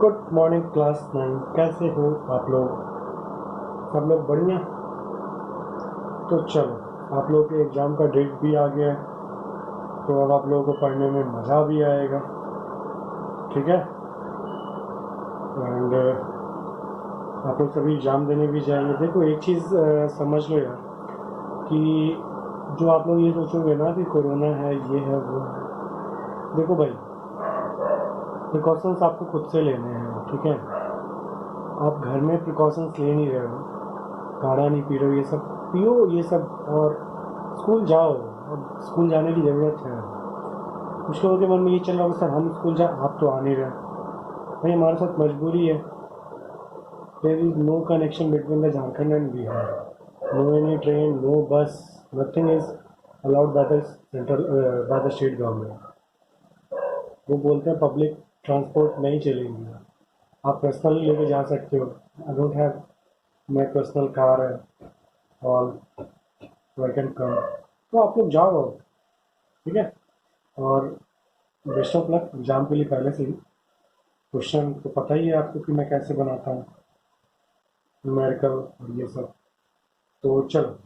Good morning class 9। कैसे हो आप लोग? सब लोग बढ़िया? तो चलो, आप लोगों के एग्ज़ाम का डेट भी आ गया है, तो अब आप लोगों को पढ़ने में मज़ा भी आएगा। ठीक है। एंड आप लोग सभी एग्ज़ाम देने भी जाएंगे। देखो एक चीज़ समझ लो यार, कि जो आप लोग ये सोचोगे ना कि कोरोना है, ये है, वो है, देखो भाई, प्रिकॉशंस आपको खुद से लेने हैं। ठीक है। आप घर में प्रिकॉशंस ले नहीं रहे हो, खाना नहीं पी रहे हो, ये सब पियो, ये सब, और स्कूल जाओ। अब स्कूल जाने की ज़रूरत है। कुछ लोगों के मन में ये चल रहा होगा, सर हम स्कूल जाए, आप तो आ नहीं रहे। भाई हमारे साथ मजबूरी है। There is no connection between the Jharkhand and Bihar. No any train, no bus, nothing is allowed by the central, by the state government. वो बोलते हैं पब्लिक ट्रांसपोर्ट नहीं चलेगी, आप पर्सनली लेके जा सकते हो। I don't have my personal car है ऑल, तो आई कैन कम। तो आप लोग जाओ अब। ठीक है। और बेस्ट ऑफ लक एग्जाम के लिए पहले से ही। क्वेश्चन तो पता ही है आपको कि मैं कैसे बनाता हूँ, न्यूमेरिकल और ये सब। तो चलो,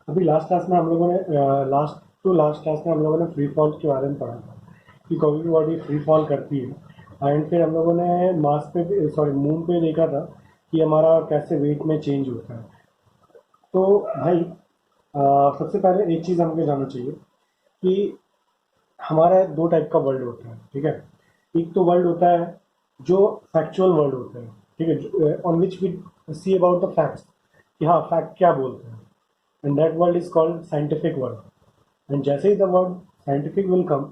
अभी लास्ट क्लास में हम लोगों ने लास्ट क्लास में हम लोगों ने फ्री फॉल के बारे में पढ़ा था कि कभी भी बॉडी फ्री फॉल करती है। एंड फिर हम लोगों ने मार्स पे, सॉरी मून पे देखा था कि हमारा कैसे वेट में चेंज होता है। तो भाई सबसे पहले एक चीज़ हमको जानना चाहिए कि हमारा दो टाइप का वर्ल्ड होता है। ठीक है। एक तो वर्ल्ड होता है जो फैक्चुअल वर्ल्ड होता है। ठीक है, on which we see about the facts, कि हाँ फैक्ट क्या बोलते हैं। And that world is called scientific world. And जैसे ही the word scientific will come,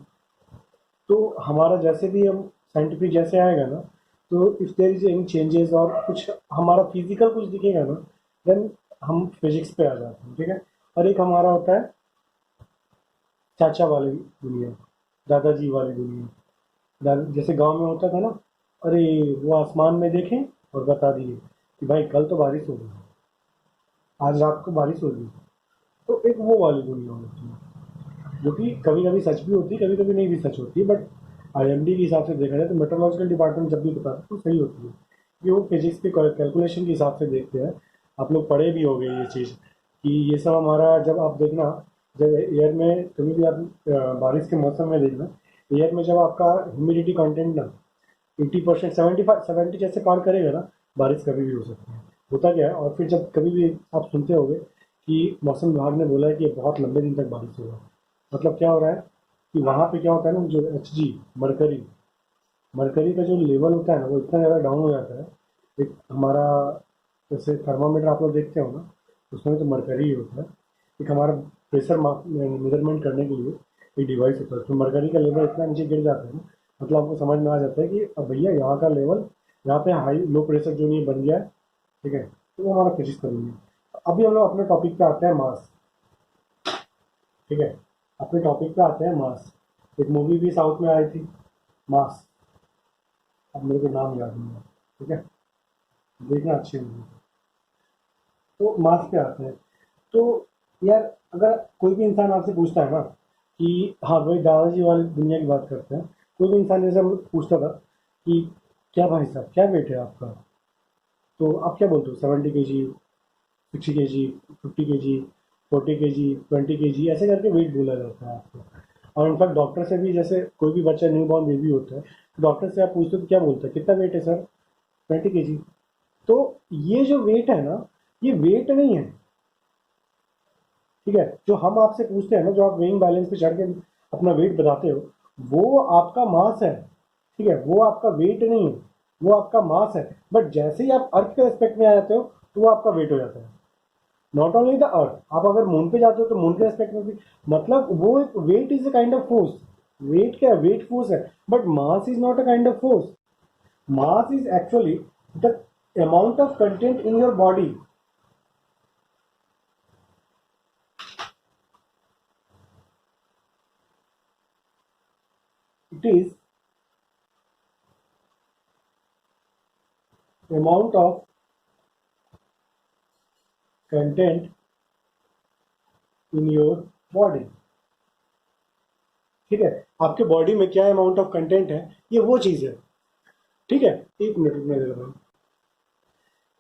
तो हमारा जैसे भी हम साइंटिफिक जैसे आएगा ना, तो if there is any changes और कुछ हमारा फिजिकल कुछ दिखेगा ना, देन हम फिजिक्स पे आ जाते हैं। ठीक है। और एक हमारा होता है चाचा वाली दुनिया, दादाजी वाली दुनिया। जैसे गांव में होता था ना, अरे वो आसमान में देखें और बता दिए कि भाई कल तो बारिश होगी, आज रात को बारिश होगी। तो एक वो वाली दुनिया होती है, जो कि कभी कभी सच भी होती है, कभी कभी नहीं भी सच होती है। बट आईएमडी के हिसाब से देखा जाए तो मेट्रोलॉजिकल डिपार्टमेंट जब भी बताता है तो सही होती है, कि वो फिजिक्स के कैलकुलेशन के हिसाब से देखते हैं। आप लोग पढ़े भी हो गए ये चीज़, कि ये सब हमारा, जब आप देखना, जब एयर में कभी भी आप बारिश के मौसम में देखना, एयर में जब आपका ह्यूमिडिटी कंटेंट ना 80%, 75, 70 जैसे पार करेगा ना, बारिश कभी भी हो सकती है। होता क्या है, और फिर जब कभी भी आप सुनते होंगे कि मौसम विभाग ने बोला है कि बहुत लंबे दिन तक बारिश होगा, मतलब क्या हो रहा है कि वहाँ पे क्या होता है ना, जो HG, मरकरी, मरकरी का जो लेवल होता है ना, वो इतना ज़्यादा डाउन हो जाता है। एक हमारा, जैसे थर्मामीटर आप लोग देखते हो ना, उसमें तो मरकरी ही होता है। एक हमारा प्रेशर मेजरमेंट करने के लिए एक डिवाइस होता है, तो मरकरी का लेवल इतना नीचे गिर जाता है ना, मतलब आपको समझ में आ जाता है कि अब भैया यहाँ का लेवल, यहाँ पे हाई लो प्रेशर जो ये बन गया है। ठीक है। तो वो हमारा फिजिक्स करेंगे। अभी हम लोग अपने टॉपिक पे आते हैं, मास। ठीक है। अपने टॉपिक पे आते हैं, मास। एक मूवी भी साउथ में आई थी, मास। अब मेरे को नाम याद नहीं है। ठीक है। देखना, अच्छी मूवी। तो मास पे आते हैं। तो यार, अगर कोई भी इंसान आपसे पूछता है ना कि, हाँ भाई दादाजी वाली दुनिया की बात करते हैं, कोई भी इंसान जैसे पूछता था कि क्या भाई साहब क्या वेट है आपका, तो आप क्या बोलते हो? 70 kg, 60 kg, 50 kg, 40 kg, 20 kg, ऐसे करके वेट बोला जाता है आपको। और इनफैक्ट डॉक्टर से भी, जैसे कोई भी बच्चा न्यू बॉर्न बेबी होता है, तो डॉक्टर से आप पूछते हो तो क्या बोलता है, कितना वेट है सर? 20 kg। तो ये जो वेट है ना, ये वेट नहीं है। ठीक है। जो हम आपसे पूछते हैं ना, जो आप वेइंग बैलेंस पे चढ़ के अपना वेट बताते हो, वो आपका मास है। ठीक है। वो आपका वेट नहीं है, वो आपका मास है। बट जैसे ही आप अर्थ के एस्पेक्ट में आ जाते हो, तो वो आपका वेट हो जाता है। नॉट ओनली द अर्थ, आप अगर मून पे जाते हो तो मून के एस्पेक्ट में भी, मतलब वो एक weight is a kind of force. Weight क्या है? वेट फोर्स है। But mass is not a kind of force. Mass is actually the amount of content in your body. It is amount of content in your body. ठीक है। आपके body में क्या amount of content है, ये वो चीज है। ठीक है, एक मिनट रुकने दे रहा हूँ।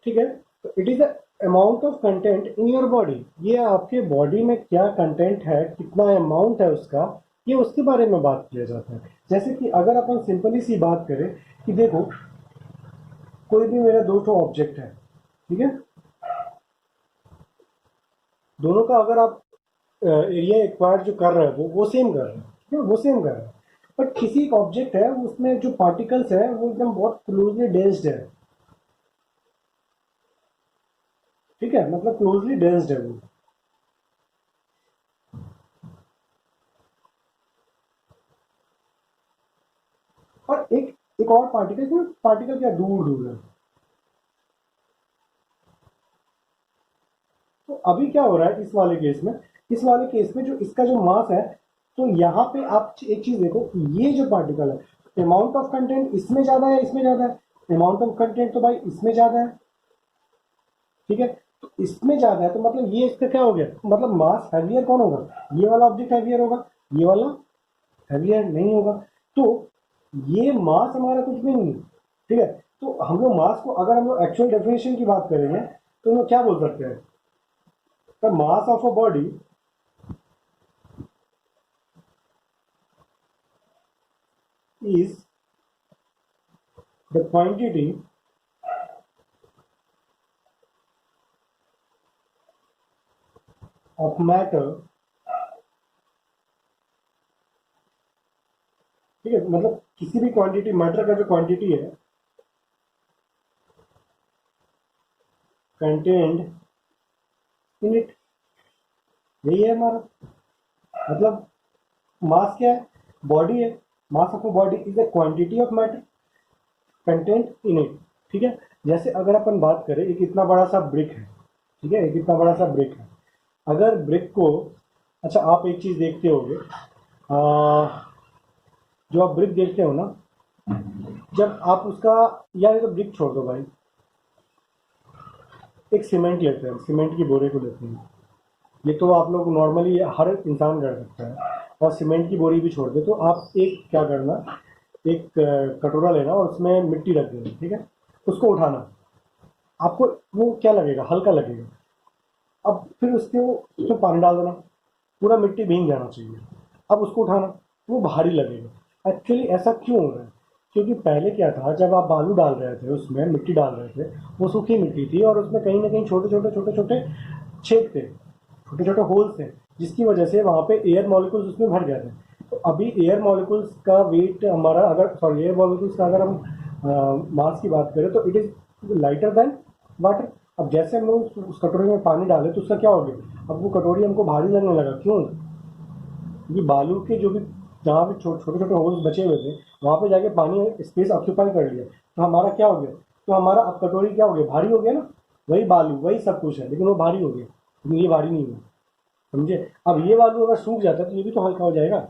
ठीक है, तो it is the amount of content in your body, ये आपके बॉडी में क्या कंटेंट है, कितना अमाउंट है उसका, ये उसके बारे में बात किया जाता है। जैसे कि अगर अपन सिंपली सी बात करें कि देखो कोई भी मेरा दो ठो ऑब्जेक्ट है, ठीक है, दोनों का अगर आप एरिया एक्वायर जो कर रहे हैं वो सेम कर रहे हैं, ठीक है, वो सेम कर रहे हैं। बट किसी एक ऑब्जेक्ट है उसमें जो पार्टिकल्स है वो एकदम बहुत क्लोजली डेंस्ड है, ठीक है, मतलब क्लोजली डेंस्ड है वो। और एक और पार्टिकल में पार्टिकल क्या दूर दूर है। तो अभी क्या हो रहा है इस वाले केस में, इस वाले केस में जो इसका जो मास है, तो यहाँ पे आप एक चीज देखो, ये जो पार्टिकल है अमाउंट ऑफ कंटेंट इसमें ज्यादा है इसमें ज्यादा है, अमाउंट ऑफ कंटेंट तो भाई इसमें ज्यादा है, ठीक है, तो इसमें ज्यादा है तो मतलब ये इसका क्या हो गया, मतलब मास हैवियर कौन होगा, ये वाला ऑब्जेक्ट हैवियर होगा, ये वाला हैवियर नहीं होगा। तो ये मास हमारा कुछ भी नहीं है, ठीक है। तो हम लोग मास को अगर हम लोग एक्चुअल डेफिनेशन की बात करेंगे तो हम लोग क्या बोल सकते हैं, the mass of a body is the quantity of matter, ठीक है, मतलब किसी भी क्वांटिटी मैटर का जो क्वांटिटी है कंटेन्ड इन इट, यही है हमारा मतलब। मास क्या है, बॉडी है, मास of a body is the quantity of matter content in it, ठीक है। जैसे अगर अपन बात करें एक इतना बड़ा सा ब्रिक है, ठीक है, एक इतना बड़ा सा ब्रिक है, अगर ब्रिक को, अच्छा आप एक चीज देखते होगे, जो आप ब्रिक देखते हो ना, जब आप उसका, या तो ब्रिक छोड़ दो भाई, एक सीमेंट लेते हैं, सीमेंट की बोरे को लेते हैं, ये तो आप लोग नॉर्मली हर इंसान कर सकता है, और सीमेंट की बोरी भी छोड़ दे तो आप एक क्या करना, एक कटोरा लेना और उसमें मिट्टी रख देना, ठीक है, उसको उठाना, आपको वो क्या लगेगा, हल्का लगेगा। अब फिर उसमें पानी डाल देना, पूरा मिट्टी भीग जाना चाहिए, अब उसको उठाना, वो भारी लगेगा। एक्चुअली ऐसा क्यों हो रहा है, क्योंकि पहले क्या था, जब आप बालू डाल रहे थे उसमें मिट्टी डाल रहे थे, वो सूखी मिट्टी थी और उसमें कहीं ना कहीं छोटे छोटे छोटे छोटे छेद थे, छोटे छोटे होल्स थे, जिसकी वजह से वहाँ पे एयर मॉलिक्यूल्स उसमें भर गए थे। तो अभी एयर मॉलिक्यूल्स का वेट हमारा, अगर सॉरी एयर मॉलिक्यूल्स का अगर हम मास की बात करें तो it is lighter than water. अब जैसे हम लोग उस कटोरी में पानी डाले तो उसका क्या हो गया, अब वो कटोरी हमको भारी लगने लगा, क्यों, क्योंकि बालू के जो भी जहाँ भी छोटे छोटे होल्स बचे हुए थे वहाँ पे जाके पानी स्पेस ऑक्यूपाई कर लिया, तो हमारा क्या हो गया, तो हमारा अब कटोरी क्या हो गया, भारी हो गया ना, वही बालू वही सब कुछ है लेकिन वो भारी हो गया, लेकिन ये भारी नहीं हुआ, समझे। अब ये बालू अगर सूख जाता है तो ये भी तो हल्का हो जाएगा।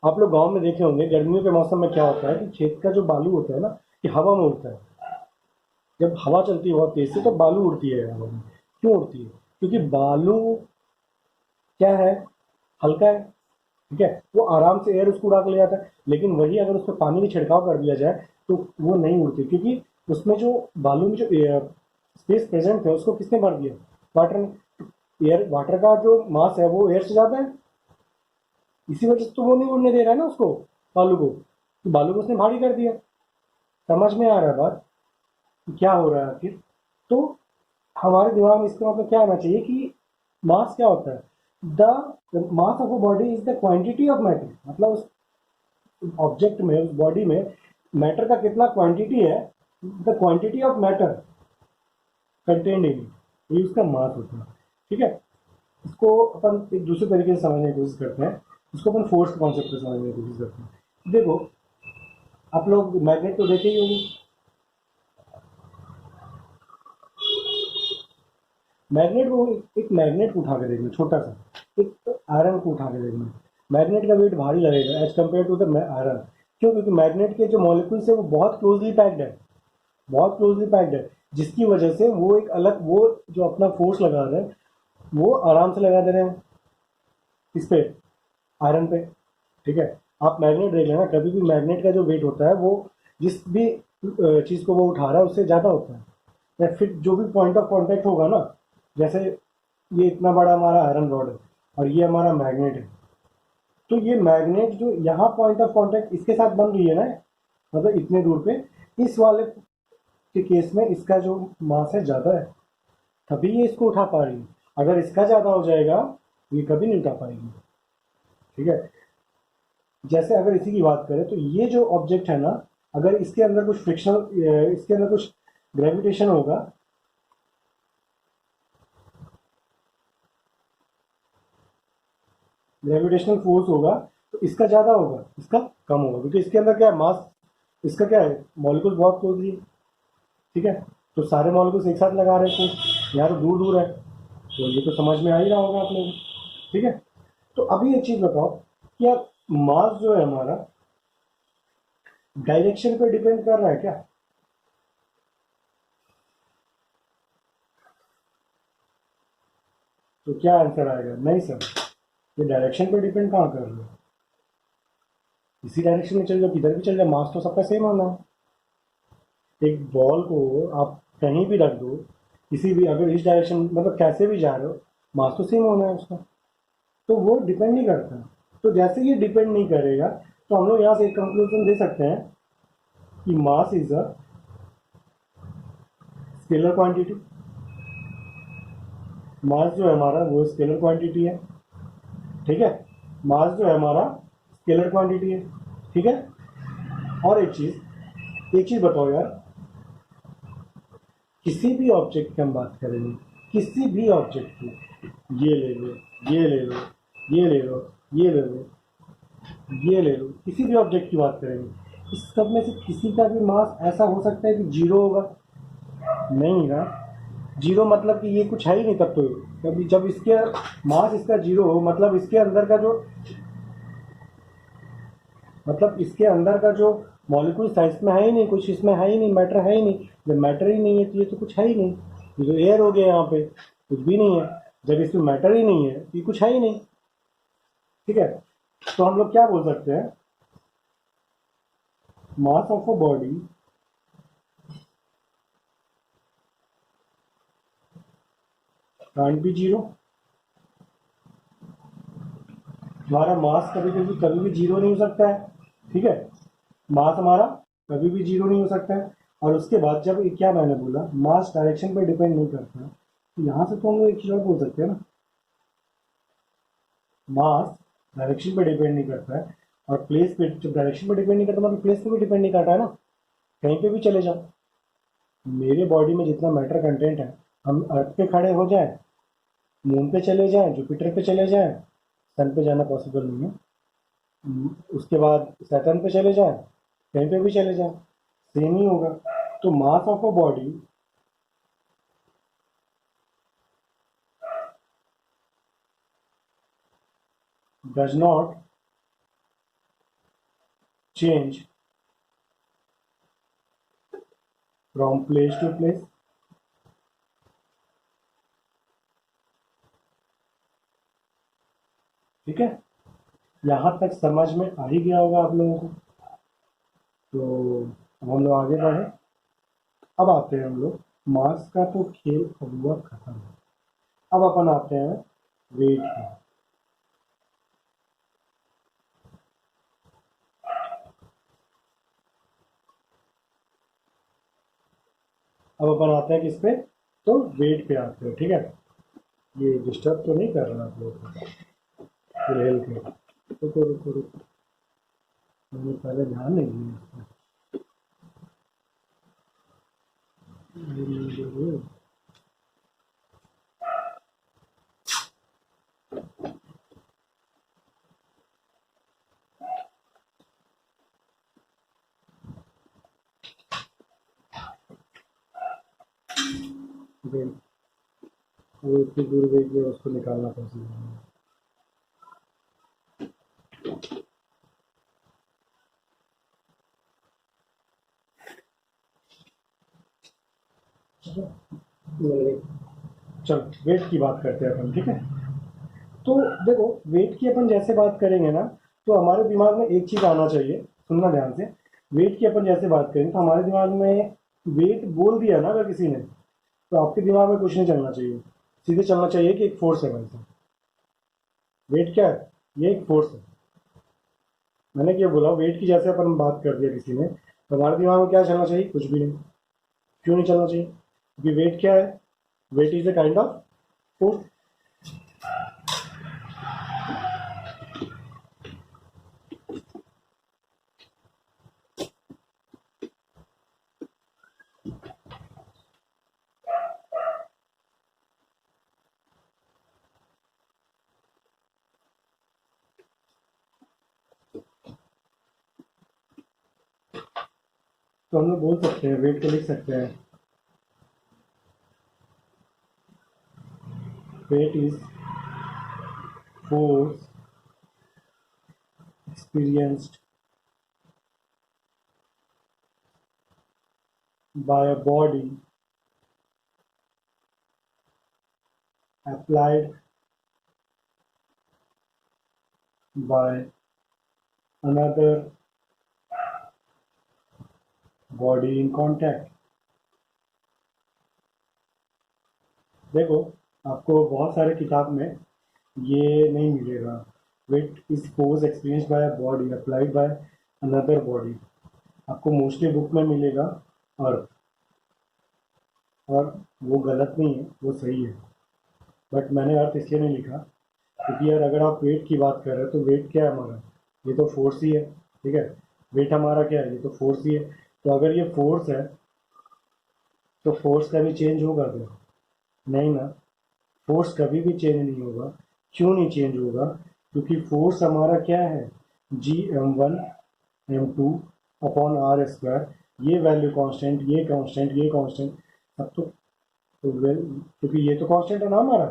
आप लोग गांव में देखे होंगे गर्मियों के मौसम में क्या होता है कि खेत का जो बालू होता है ना, कि हवा में उड़ता है, जब हवा चलती है बहुत तेज से तो बालू उड़ती है हवा में। क्यों उड़ती है, क्योंकि बालू क्या है, हल्का है, ठीक है, वो आराम से एयर उसको उड़ा के ले जाता है। लेकिन वही अगर उस पर पानी की छिड़काव कर दिया जाए तो वो नहीं उड़ती, क्योंकि उसमें जो बालू में जो स्पेस प्रेजेंट है उसको किसने भर दिया, वाटर ने। एयर, वाटर का जो मास है वो एयर से ज़्यादा है, इसी वजह से तो वो नहीं उड़ने दे रहा है ना उसको, बालू को, तो बालू को उसने भारी कर दिया। समझ में आ रहा है बात कि क्या हो रहा है आखिर। तो हमारे दिमाग में इसका मतलब क्या आना चाहिए कि मास क्या होता है, the mass of a body is the quantity of matter, मतलब उस ऑब्जेक्ट में, उस बॉडी में मैटर का कितना क्वांटिटी है, the quantity of matter contained in, ये उसका मास होता है, ठीक है। इसको अपन एक दूसरे तरीके से समझने की कोशिश करते हैं, इसको अपन फोर्स कॉन्सेप्ट से समझने की कोशिश करते हैं। देखो आप लोग मैग्नेट तो देखे ही होंगे, मैग्नेट को, एक मैग्नेट को उठा के देखना, छोटा सा एक आयरन को उठा के देखना, मैग्नेट का वेट भारी लगेगा as compare to the iron. क्यों, क्योंकि मैग्नेट के जो मॉलिक्यूल्स है वो बहुत क्लोजली पैक्ड है, बहुत क्लोजली पैक्ड है, जिसकी वजह से वो एक अलग, वो जो अपना फोर्स लगा रहे हैं वो आराम से लगा दे रहे हैं इस पे, आयरन पे, ठीक है। आप मैग्नेट देख लेना, कभी भी मैग्नेट का जो वेट होता है वो जिस भी चीज़ को वो उठा रहा है उससे ज़्यादा होता है। या फिर जो भी पॉइंट ऑफ कांटेक्ट होगा ना, जैसे ये इतना बड़ा हमारा आयरन रॉड है और ये हमारा मैग्नेट है, तो ये मैग्नेट जो यहाँ पॉइंट ऑफ कांटेक्ट इसके साथ बन रही है ना, मतलब इतने दूर पे, इस वाले के केस में इसका जो मास है ज़्यादा है, तभी ये इसको उठा पा रही है। अगर इसका ज़्यादा हो जाएगा ये कभी नहीं उठा पाएगी। ठीक है, जैसे अगर इसी की बात करें तो ये जो ऑब्जेक्ट है ना, अगर इसके अंदर कुछ फ्रिक्शनल, इसके अंदर कुछ ग्रेविटेशन होगा, ग्रेविटेशनल फोर्स होगा, तो इसका ज़्यादा होगा, इसका कम होगा, क्योंकि इसके अंदर क्या है, मास, इसका क्या है, मॉलिक्यूल बहुत क्लोजली है। ठीक है, तो सारे मॉलिक्यूल्स एक साथ लगा रहे थे, यहाँ तो दूर दूर है, तो ये तो समझ में आ ही रहा होगा आप लोगों को। ठीक है, तो अभी एक चीज़ बताओ कि यार मास जो है हमारा डायरेक्शन पे डिपेंड कर रहा है क्या? तो क्या आंसर आएगा? नहीं सर, ये डायरेक्शन पे डिपेंड कहाँ कर रहा है? इसी डायरेक्शन में चल जाओ, किधर भी चल जाए, मास तो सबका सेम होना है। एक बॉल को आप कहीं भी रख दो, किसी भी, अगर इस डायरेक्शन मतलब कैसे भी जा रहे हो, मास तो सेम होना है उसका, तो वो डिपेंड नहीं करता। तो जैसे ये डिपेंड नहीं करेगा, तो हम लोग यहाँ से एक कंक्लूजन दे सकते हैं कि mass is a scalar quantity. Mass जो है हमारा वो स्केलर क्वांटिटी है। ठीक है, मास जो है हमारा स्केलर क्वांटिटी है। ठीक है, और एक चीज़ बताओ यार, किसी भी ऑब्जेक्ट की हम बात करेंगे, किसी भी ऑब्जेक्ट की, ये ले लो, ये ले लो, ये ले लो, ये ले लो, ये ले लो, किसी भी ऑब्जेक्ट की बात करेंगे, इस सब में से किसी का भी मास ऐसा हो सकता है कि जीरो होगा? नहीं ना, जीरो मतलब कि ये कुछ है ही नहीं तब तो। कभी जब इसके मास इसका जीरो हो, मतलब इसके अंदर का जो, मतलब इसके अंदर का जो मॉलिक्यूल साइंस में है ही नहीं, कुछ इसमें है ही नहीं, मैटर है ही नहीं। जब मैटर ही नहीं है तो ये तो कुछ है ही नहीं, ये तो एयर हो गया, यहाँ पे कुछ भी नहीं है। जब इसमें मैटर ही नहीं है तो ये कुछ है ही नहीं। ठीक है, तो हम लोग क्या बोल सकते हैं, मास of a body can't be zero. हमारा मास कभी भी जीरो नहीं हो सकता है। ठीक है, मास हमारा कभी भी जीरो नहीं हो सकता है। और उसके बाद जब क्या मैंने बोला, मास डायरेक्शन पर डिपेंड नहीं करता है, तो यहाँ से तो हम लोग एक चीज़ और बोल सकते हैं ना, मास डायरेक्शन पे डिपेंड नहीं करता है, और प्लेस पे, जब डायरेक्शन पे डिपेंड नहीं करता मतलब प्लेस पे भी डिपेंड नहीं करता है ना। कहीं पे भी चले जाओ, मेरे बॉडी में जितना मैटर कंटेंट है, हम अर्थ पे खड़े हो जाए, मून पे चले जाएं, जुपिटर पे चले जाएं, सन पे जाना पॉसिबल नहीं है, उसके बाद सैटर्न पे चले जाएं, कहीं पे भी चले जाएं, सेम ही होगा। तो mass of a body does not change from place to place. ठीक है, यहाँ तक समझ में आ ही गया होगा आप लोगों को। तो अब हम लोग आगे बढ़े। अब आते हैं हम लोग, मास का तो खेल अब हुआ खत्म। अब अपन आते हैं वेट पे। अब अपन आते हैं किस पे, तो वेट पे आते हैं। ठीक है, ये डिस्टर्ब तो नहीं कर रहा आप लोगों को? हिल के रुको रुको रुको, मैंने पहले ध्यान नहीं दिया इस पर। वो इतनी दूर गई कि उसको निकालना पॉसिबल नहीं। चलो वेट की बात करते हैं अपन। ठीक है, तो देखो वेट की अपन जैसे बात करेंगे ना, तो हमारे दिमाग में एक चीज़ आना चाहिए, सुनना ध्यान से, वेट की अपन जैसे बात करें तो हमारे दिमाग में वेट बोल दिया ना अगर किसी ने, तो आपके दिमाग में कुछ नहीं चलना चाहिए, सीधे चलना चाहिए कि एक फोर्स है भाई साहब। वेट क्या है? ये एक फोर्स है। मैंने क्या बोला, वेट की जैसे अपन बात कर दिया किसी ने, तो हमारे दिमाग में क्या चलना चाहिए? कुछ भी नहीं। क्यों नहीं चलना चाहिए? क्योंकि वेट क्या है? Weight is a kind of force. तो हम लोग बोल सकते हैं, वेट को लिख सकते हैं, weight is force experienced by a body applied by another body in contact। देखो, आपको बहुत सारे किताब में ये नहीं मिलेगा, weight is force experience by a body applied by another body. आपको मोस्टली बुक में मिलेगा अर्थ, और वो गलत नहीं है, वो सही है। बट मैंने अर्थ इसलिए नहीं लिखा क्योंकि यार अगर आप वेट की बात कर रहे हो तो वेट क्या है हमारा? ये तो फोर्स ही है, ठीक है। वेट हमारा क्या है? ये तो फोर्स ही है। तो अगर ये फोर्स है तो फोर्स कभी चेंज होगा क्या? नहीं ना, फोर्स कभी भी चेंज नहीं होगा। क्यों नहीं चेंज होगा? क्योंकि फोर्स हमारा क्या है? G m1 m2 upon R square. ये वैल्यू कांस्टेंट, ये कांस्टेंट, ये कांस्टेंट, सब तो क्योंकि ये तो कांस्टेंट है ना हमारा।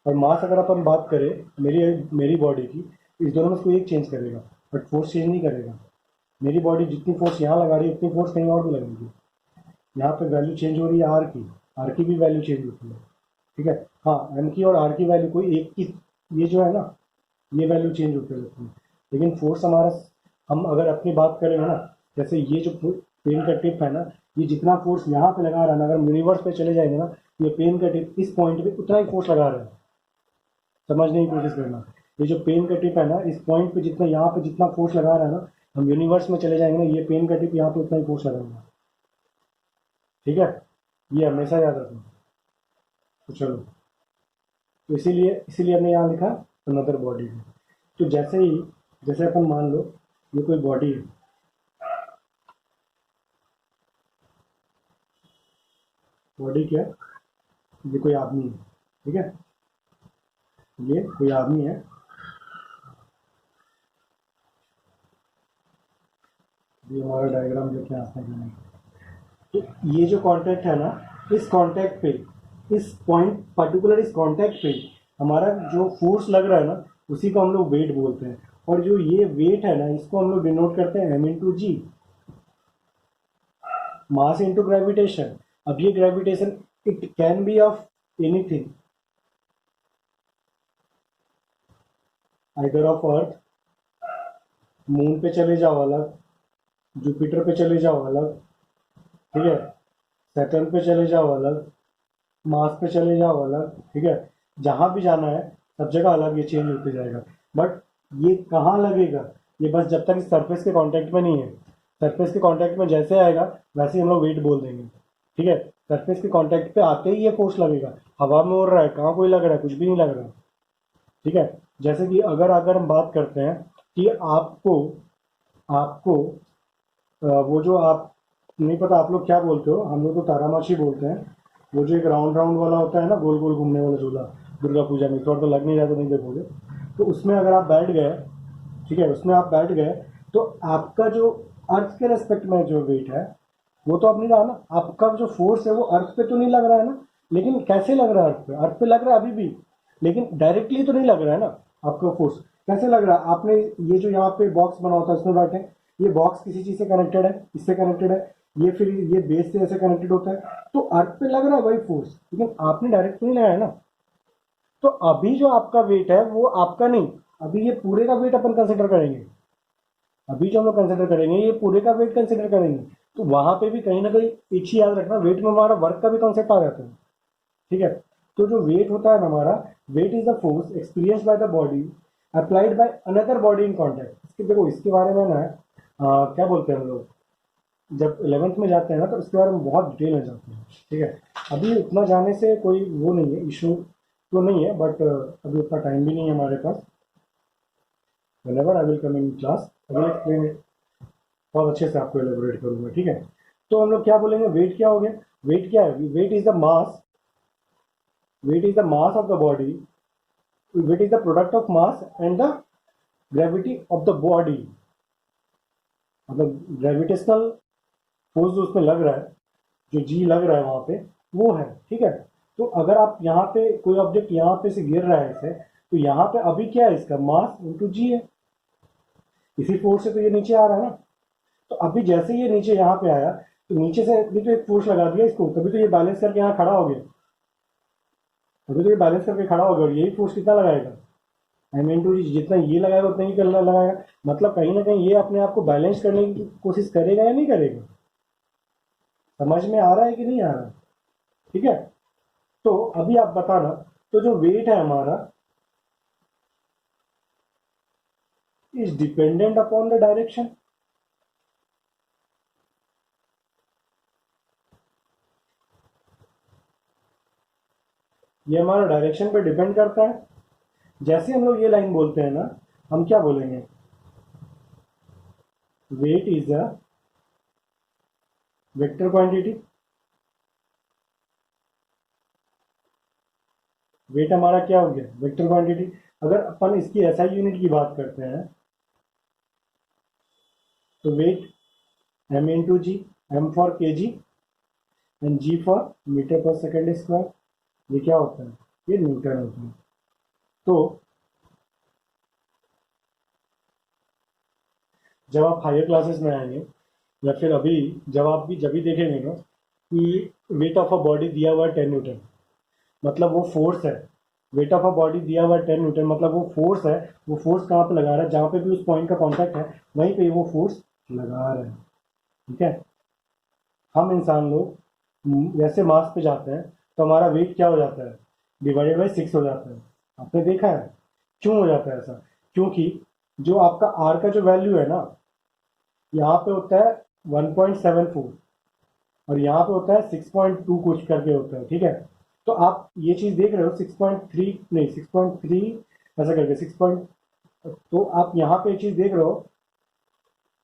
और मास अगर अपन बात करें मेरी मेरी बॉडी की, इस दोनों में से कोई एक चेंज करेगा, बट फोर्स चेंज नहीं करेगा। मेरी बॉडी जितनी फोर्स यहाँ लगा रही है उतनी फोर्स कहीं और भी लगेगी। यहाँ पे वैल्यू चेंज हो रही है आर की भी वैल्यू चेंज होती है, ठीक है। हाँ, एम की और आर की वैल्यू कोई एक की, ये जो है ना, ये वैल्यू चेंज होते रहती है। लेकिन फोर्स हमारा, हम अगर अपनी बात करें ना, जैसे ये जो पेन का टिप है ना, ये जितना फोर्स यहाँ पे लगा रहा है ना, अगर यूनिवर्स पे चले जाएंगे ना, ये पेन का टिप इस पॉइंट पे उतना ही फोर्स लगा रहा है। समझने की कोशिश करना, ये जो पेन का टिप है ना, इस पॉइंट पे जितना यहाँ पे जितना फोर्स लगा रहा है ना, हम यूनिवर्स में चले जाएंगे ना, ये पेन का टिप यहाँ पे उतना ही फोर्स लगाएगा, ठीक है। ये हमेशा याद रखना। तो चलो, तो इसीलिए हमने यहाँ लिखा अनदर बॉडी है। तो जैसे अपन मान लो ये कोई बॉडी है, बॉडी क्या है? ये कोई आदमी है, ठीक है। ये कोई आदमी है, ये हमारा डायग्राम जो क्या आता है। तो ये जो कांटेक्ट है ना, इस कांटेक्ट पे, इस पॉइंट पर्टिकुलर इस कांटेक्ट पे हमारा जो फोर्स लग रहा है ना, उसी को हम लोग वेट बोलते हैं। और जो ये वेट है ना, इसको हम लोग डिनोट करते हैं m/g, मास इंटू ग्रेविटेशन। अब ये gravitation it can be of anything, either of earth, moon पे चले जाओ अलग, जुपिटर पे चले जाओ अलग, ठीक है, सैटर्न पे चले जाओ अलग, मार्स पे चले जाओ अलग, ठीक है। जहां भी जाना है सब जगह अलग ये चेंज होते जाएगा। बट ये कहाँ लगेगा? ये बस जब तक इस सरफेस के कांटेक्ट में नहीं है। सरफेस के कांटेक्ट में जैसे आएगा वैसे ही हम लोग वेट बोल देंगे, ठीक है। सरफेस के कांटेक्ट पे आते ही ये फोर्स लगेगा। हवा में उड़ रहा है, कहाँ कोई लग रहा है? कुछ भी नहीं लग रहा, ठीक है। जैसे कि अगर अगर हम बात करते हैं कि आपको आपको वो जो आप, नहीं पता आप लोग क्या बोलते हो, हम लोग तो तारामाछी बोलते हैं। वो जो एक राउंड राउंड वाला होता है ना, गोल गोल घूमने वाला झूला, दुर्गा पूजा में, इस बार तो लग नहीं रहा तो नहीं देखोगे। तो उसमें अगर आप बैठ गए, ठीक है, उसमें आप बैठ गए, तो आपका जो अर्थ के रेस्पेक्ट में जो वेट है वो तो अब नहीं रहा ना। आपका जो फोर्स है वो अर्थ पे तो नहीं लग रहा है ना, लेकिन कैसे लग रहा है? अर्थ पे लग रहा है अभी भी, लेकिन डायरेक्टली तो नहीं लग रहा है ना। आपका फोर्स कैसे लग रहा है? आपने ये जो यहाँ पे बॉक्स बना होता है उसमें बैठे, ये बॉक्स किसी चीज से कनेक्टेड है, इससे कनेक्टेड है, ये फिर ये बेस से ऐसे कनेक्टेड होता है, तो अर्थ पे लग रहा है वही फोर्स, लेकिन आपने डायरेक्ट नहीं लगाया ना। तो अभी जो आपका वेट है वो आपका नहीं, अभी ये पूरे का वेट अपन कंसिडर करेंगे, अभी जो हम लोग कंसिडर करेंगे ये पूरे का वेट कंसिडर करेंगे, तो वहां पे भी कहीं ना कहीं एक चीज याद रखना, वेट में हमारा वर्क का भी कॉन्सेप्ट आ जाता है। ठीक है, तो जो वेट होता है ना हमारा, weight is the force experience by the body applied by another body in contact. इसके देखो इसके बारे में ना क्या बोलते हैं हम लोग, जब 11th में जाते हैं ना तो इसके बारे में बहुत डिटेल में जाते हैं। ठीक है, अभी उतना जाने से कोई वो नहीं है, इशू तो नहीं है, बट अभी उतना टाइम भी नहीं है हमारे पास। whenever I will come in class I will explain it, बहुत अच्छे से आपको एलेबोरेट करूंगा। ठीक है, तो हम लोग क्या बोलेंगे, वेट क्या हो गया, वेट क्या है, weight is the mass, weight is the mass of the body, weight is the product of mass and the gravity of the body, मतलब ग्रेविटेशनल फोर्स जो उसमें लग रहा है, जो जी लग रहा है वहां पे, वो है। ठीक है, तो अगर आप यहाँ पे कोई ऑब्जेक्ट यहाँ पे से गिर रहा है ऐसे, तो यहाँ पे अभी क्या है, इसका मास इंटू जी है, इसी फोर्स से तो ये नीचे आ रहा है ना। तो अभी जैसे ये नीचे यहाँ पे आया, तो नीचे से भी तो एक फोर्स लगा दिया इसको, तभी तो ये बैलेंस करके यहाँ खड़ा हो गया, तभी तो ये बैलेंस करके खड़ा हो गया, और यही फोर्स कितना लगाएगा, एम इंटू जी, जितना ये लगाएगा उतना ही करना लगाएगा, मतलब कहीं ना कहीं ये अपने आप को बैलेंस करने की कोशिश करेगा या नहीं करेगा। समझ में आ रहा है कि नहीं आ रहा। ठीक है, तो अभी आप बताना, तो जो वेट है हमारा is dependent upon the direction. ये हमारा डायरेक्शन पे डिपेंड करता है। जैसे हम लोग ये लाइन बोलते हैं ना, हम क्या बोलेंगे, weight is a vector quantity, weight हमारा क्या हो गया, वेक्टर क्वांटिटी। अगर अपन इसकी एसआई यूनिट की बात करते हैं, तो weight M into G, M for K G and G for meter per second square, ये क्या होता है, ये न्यूटन होता है। तो जब आप हायर क्लासेस में आएंगे, या फिर अभी जब आप भी जब भी देखेंगे ना कि वेट ऑफ अ बॉडी दिया हुआ है 10 न्यूटन, मतलब वो फोर्स है, वेट ऑफ अ बॉडी दिया हुआ है 10 न्यूटन, मतलब वो फोर्स है, वो फोर्स कहाँ पे लगा रहा है, जहाँ पे भी उस पॉइंट का कॉन्टैक्ट है वहीं पे वो फोर्स लगा रहा है। ठीक है, हम इंसान लोग जैसे मास पे जाते हैं तो हमारा वेट क्या हो जाता है, डिवाइडेड बाई 6 हो जाता है। आपने देखा है क्यों हो जाता है ऐसा, क्योंकि जो आपका आर का जो वैल्यू है ना, यहाँ पे होता है 1.74 और यहाँ पे होता है 6.2 कुछ करके होता है। ठीक है, तो आप ये चीज देख रहे हो 6.3 नहीं 6.3 ऐसा करके 6 तो आप यहाँ पे एक चीज देख रहे हो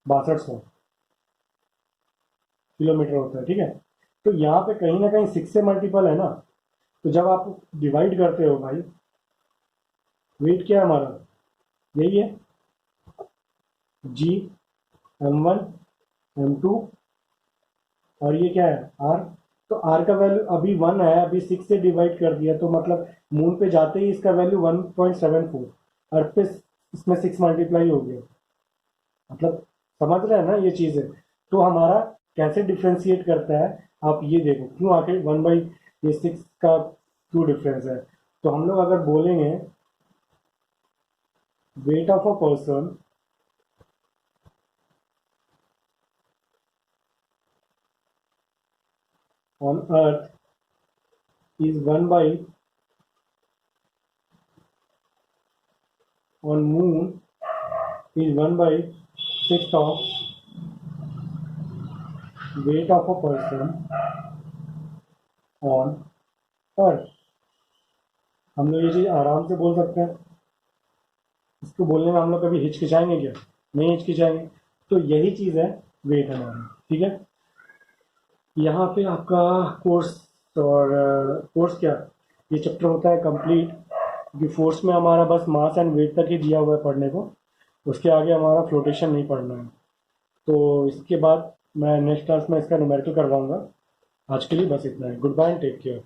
6200 किलोमीटर होता है। ठीक है, तो यहाँ पे कहीं ना कहीं 6 से मल्टीपल है ना, तो जब आप डिवाइड करते हो भाई, वेट क्या है हमारा, यही है जी, m1 m2, और ये क्या है आर। तो आर का वैल्यू अभी 1 है, अभी 6 से डिवाइड कर दिया, तो मतलब मून पे जाते ही इसका वैल्यू 1.74, अर्थ पे इसमें 6 मल्टीप्लाई हो गया, मतलब समझ रहे हैं ना ये चीज़ है। तो हमारा कैसे डिफ्रेंशिएट करता है, आप ये देखो क्यों आखिर 1/6 का क्यों डिफरेंस है। तो हम लोग अगर बोलेंगे weight of a person on earth is 1 by, on moon is 1/6 of weight of a person on earth। हम लोग ये चीज़ आराम से बोल सकते हैं, इसको बोलने में हम लोग कभी हिचकिचाएंगे क्या, नहीं हिचकिचाएंगे। तो यही चीज़ है वेट हमारा। ठीक है, यहाँ पे आपका कोर्स और कोर्स क्या, ये चैप्टर होता है कंप्लीट, क्योंकि फोर्स में हमारा बस मास एंड वेट तक ही दिया हुआ है पढ़ने को, उसके आगे हमारा फ्लोटेशन नहीं पढ़ना है। तो इसके बाद मैं नेक्स्ट क्लास में इसका न्यूमेरिकल करवाऊंगा। आज के लिए बस इतना है, good bye and take care.